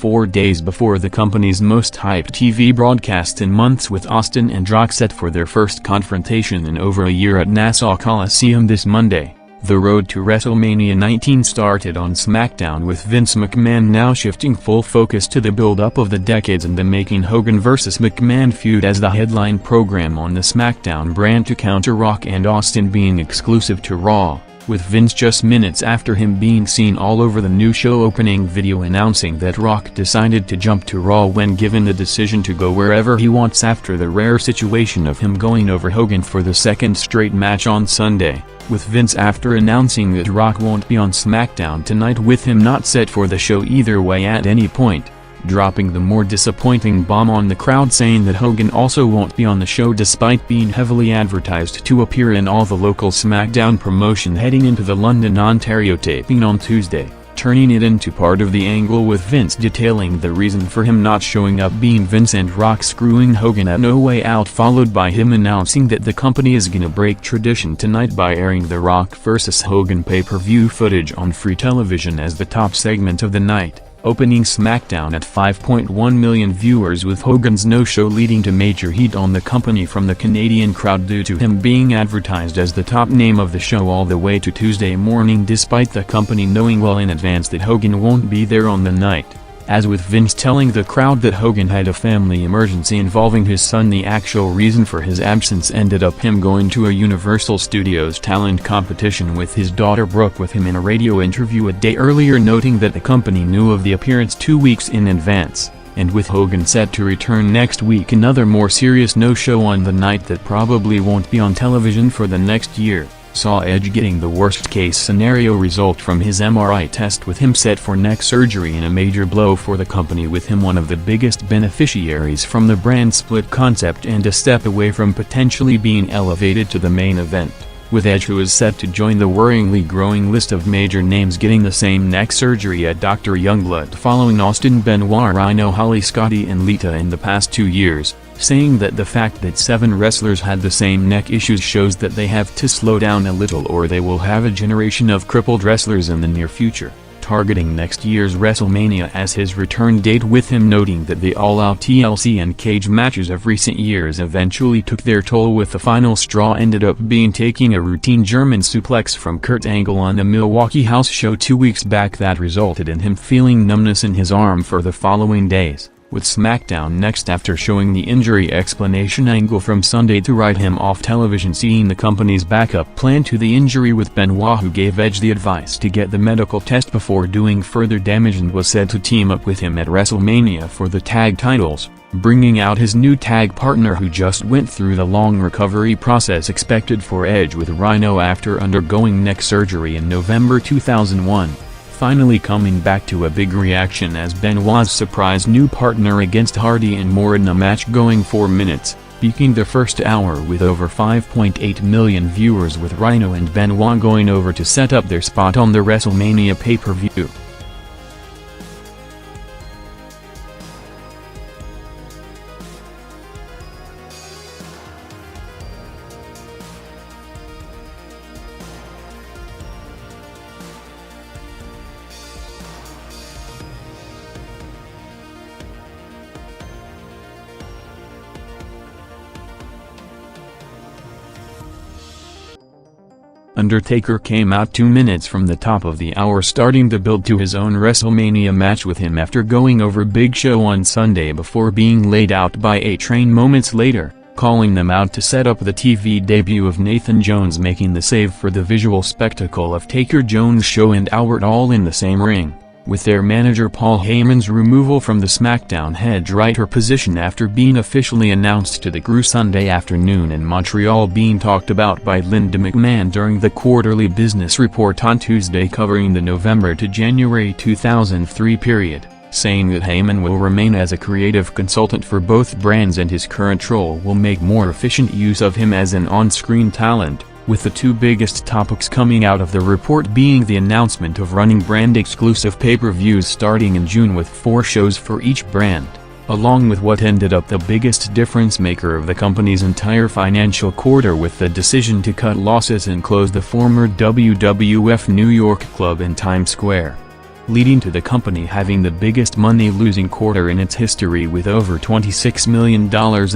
4 days before the company's most hyped TV broadcast in months, with Austin and Rock set for their first confrontation in over a year at Nassau Coliseum this Monday. The road to WrestleMania 19 started on SmackDown, with Vince McMahon now shifting full focus to the build-up of the decades in the making Hogan vs. McMahon feud as the headline program on the SmackDown brand, to counter Rock and Austin being exclusive to Raw, with Vince just minutes after him being seen all over the new show opening video announcing that Rock decided to jump to Raw when given the decision to go wherever he wants after the rare situation of him going over Hogan for the second straight match on Sunday, with Vince after announcing that Rock won't be on SmackDown tonight, with him not set for the show either way at any point, dropping the more disappointing bomb on the crowd, saying that Hogan also won't be on the show despite being heavily advertised to appear in all the local SmackDown promotion heading into the London, Ontario taping on Tuesday, turning it into part of the angle, with Vince detailing the reason for him not showing up being Vince and Rock screwing Hogan at No Way Out, followed by him announcing that the company is gonna break tradition tonight by airing the Rock vs. Hogan pay-per-view footage on free television as the top segment of the night, opening SmackDown at 5.1 million viewers, with Hogan's no-show leading to major heat on the company from the Canadian crowd due to him being advertised as the top name of the show all the way to Tuesday morning, despite the company knowing well in advance that Hogan won't be there on the night. As with Vince telling the crowd that Hogan had a family emergency involving his son, the actual reason for his absence ended up him going to a Universal Studios talent competition with his daughter Brooke, with him in a radio interview a day earlier noting that the company knew of the appearance 2 weeks in advance, and with Hogan set to return next week, another more serious no-show on the night that probably won't be on television for the next year saw Edge getting the worst-case scenario result from his MRI test, with him set for neck surgery in a major blow for the company, with him one of the biggest beneficiaries from the brand split concept and a step away from potentially being elevated to the main event, with Edge, who is set to join the worryingly growing list of major names getting the same neck surgery at Dr. Youngblood, following Austin, Benoit, Rhyno, Holly, Scotty and Lita in the past 2 years, saying that the fact that 7 wrestlers had the same neck issues shows that they have to slow down a little or they will have a generation of crippled wrestlers in the near future, targeting next year's WrestleMania as his return date, with him noting that the all-out TLC and cage matches of recent years eventually took their toll, with the final straw ended up being taking a routine German suplex from Kurt Angle on the Milwaukee house show 2 weeks back that resulted in him feeling numbness in his arm for the following days, with SmackDown next after showing the injury explanation angle from Sunday to write him off television, seeing the company's backup plan to the injury, with Benoit, who gave Edge the advice to get the medical test before doing further damage and was said to team up with him at WrestleMania for the tag titles, bringing out his new tag partner who just went through the long recovery process expected for Edge with Rhyno after undergoing neck surgery in November 2001. Finally coming back to a big reaction as Benoit's surprise new partner against Hardy and Moore in a match going 4 minutes, peaking the first hour with over 5.8 million viewers, with Rhyno and Benoit going over to set up their spot on the WrestleMania pay-per-view. Undertaker came out 2 minutes from the top of the hour, starting the build to his own WrestleMania match with him after going over Big Show on Sunday before being laid out by A-Train moments later, calling them out to set up the TV debut of Nathan Jones, making the save for the visual spectacle of Taker, Jones' show and Albert all in the same ring, with their manager Paul Heyman's removal from the SmackDown head writer position after being officially announced to the crew Sunday afternoon in Montreal, being talked about by Linda McMahon during the quarterly business report on Tuesday covering the November to January 2003 period, saying that Heyman will remain as a creative consultant for both brands and his current role will make more efficient use of him as an on-screen talent, with the 2 biggest topics coming out of the report being the announcement of running brand-exclusive pay-per-views starting in June with 4 shows for each brand, along with what ended up the biggest difference-maker of the company's entire financial quarter, with the decision to cut losses and close the former WWF New York club in Times Square. leading to the company having the biggest money-losing quarter in its history with over $26 million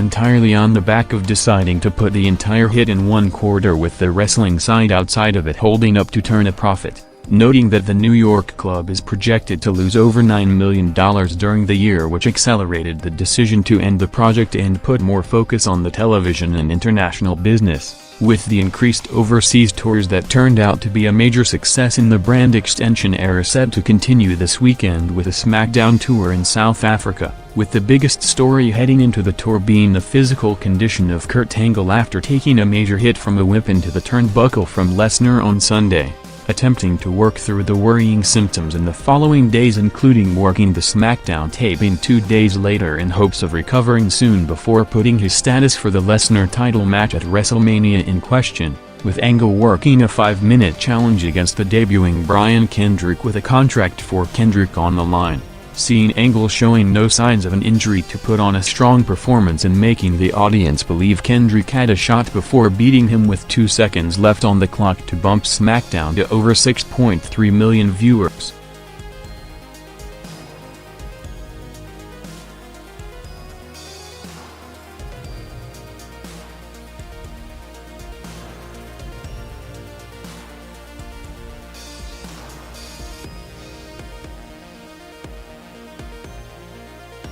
entirely on the back of deciding to put the entire hit in one quarter, with the wrestling side outside of it holding up to turn a profit, noting that the New York club is projected to lose over $9 million during the year, which accelerated the decision to end the project and put more focus on the television and international business, with the increased overseas tours that turned out to be a major success in the brand extension era set to continue this weekend with a SmackDown tour in South Africa, with the biggest story heading into the tour being the physical condition of Kurt Angle after taking a major hit from a whip into the turnbuckle from Lesnar on Sunday, attempting to work through the worrying symptoms in the following days, including working the SmackDown taping 2 days later in hopes of recovering soon before putting his status for the Lesnar title match at WrestleMania in question, with Angle working a 5-minute challenge against the debuting Brian Kendrick with a contract for Kendrick on the line, seeing Angle showing no signs of an injury to put on a strong performance and making the audience believe Kendrick had a shot before beating him with 2 seconds left on the clock to bump SmackDown to over 6.3 million viewers.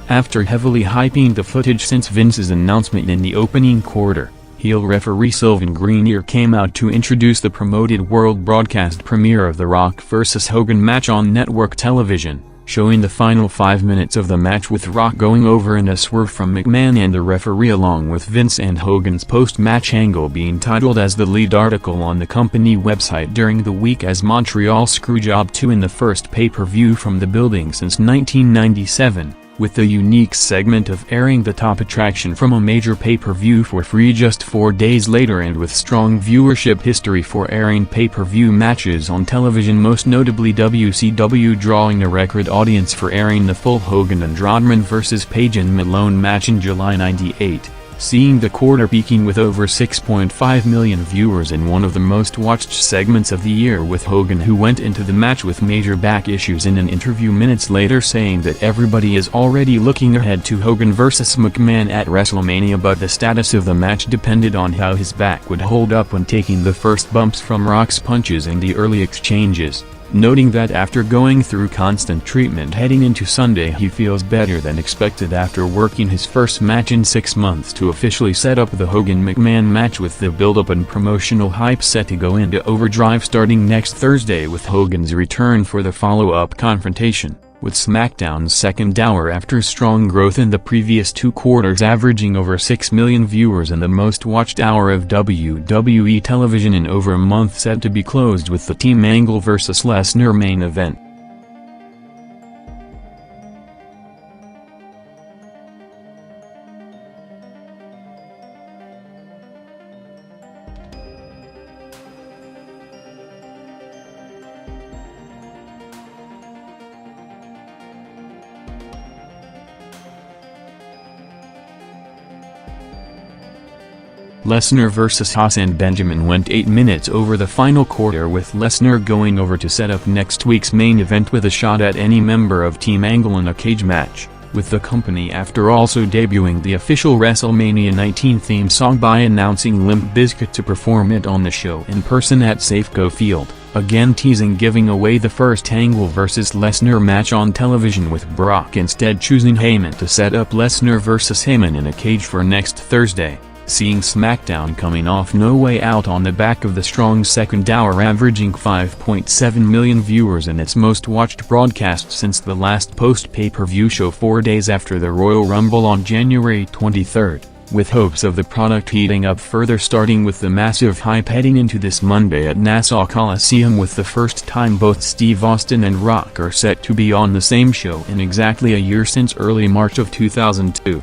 After heavily hyping the footage since Vince's announcement in the opening quarter, heel referee Sylvain Grenier came out to introduce the promoted world broadcast premiere of The Rock vs. Hogan match on network television, showing the final 5 minutes of the match with Rock going over in a swerve from McMahon and the referee, along with Vince and Hogan's post-match angle being titled as the lead article on the company website during the week as Montreal Screwjob 2 in the first pay-per-view from the building since 1997. With the unique segment of airing the top attraction from a major pay-per-view for free just 4 days later, and with strong viewership history for airing pay-per-view matches on television, most notably WCW drawing a record audience for airing the full Hogan and Rodman vs. Page and Malone match in July '98. Seeing the quarter peaking with over 6.5 million viewers in one of the most watched segments of the year, with Hogan, who went into the match with major back issues, in an interview minutes later saying that everybody is already looking ahead to Hogan vs. McMahon at WrestleMania, but the status of the match depended on how his back would hold up when taking the first bumps from Rock's punches and the early exchanges, noting that after going through constant treatment heading into Sunday, he feels better than expected after working his first match in 6 months to officially set up the Hogan-McMahon match, with the build-up and promotional hype set to go into overdrive starting next Thursday with Hogan's return for the follow-up confrontation, with SmackDown's second hour after strong growth in the previous 2 quarters, averaging over 6 million viewers and the most watched hour of WWE television in over a month, set to be closed with the Team Angle vs. Lesnar main event. Lesnar vs. Haas and Benjamin went 8 minutes over the final quarter, with Lesnar going over to set up next week's main event with a shot at any member of Team Angle in a cage match, with the company after also debuting the official WrestleMania 19 theme song by announcing Limp Bizkit to perform it on the show in person at Safeco Field, again teasing giving away the first Angle vs. Lesnar match on television, with Brock instead choosing Heyman to set up Lesnar vs. Heyman in a cage for next Thursday. Seeing SmackDown coming off No Way Out on the back of the strong second hour, averaging 5.7 million viewers in its most watched broadcast since the last post-pay-per-view show 4 days after the Royal Rumble on January 23, with hopes of the product heating up further, starting with the massive hype heading into this Monday at Nassau Coliseum, with the first time both Steve Austin and Rock are set to be on the same show in exactly a year since early March of 2002.